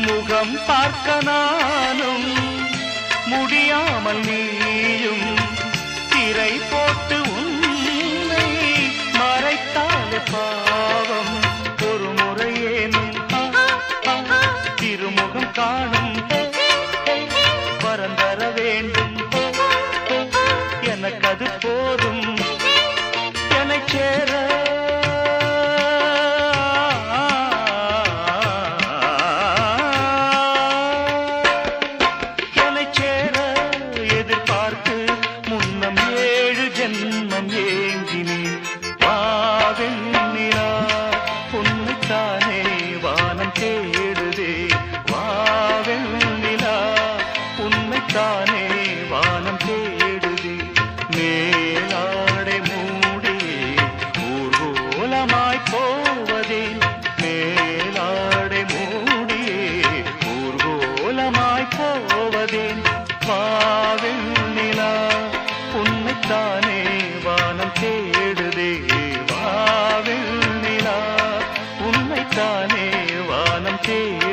முகம் பார்க்க நானும் முடியாமல் நீயும் திரை போட்டு உன்னை மறைத்தாலே பாவம். ஒரு முறையேனும் திருமுகம் காணும் வரந்தர வேண்டும். எனக்கு அது போதும் என்னை சேர. என்னை சேர எதிர்பார்த்து முன்னம் 7 ஜென்மம் ஏங்கினேன். வாவெண்ணிலா உன்னைத்தானே வானம் தேடுதே. வாவெண்ணிலா உன்னைத்தானே வானம் தேடுதே. மேலாடை மூடி ஊர்வலமாய் போவதே. மேலாடை மூடி ஊர்வலமாய் போவதே. வாவெண்ணிலா உன்னைத்தானே வானம் தேடுதே. வாவெண்ணிலா உன்னைத்தானே வானம் தேடுதே.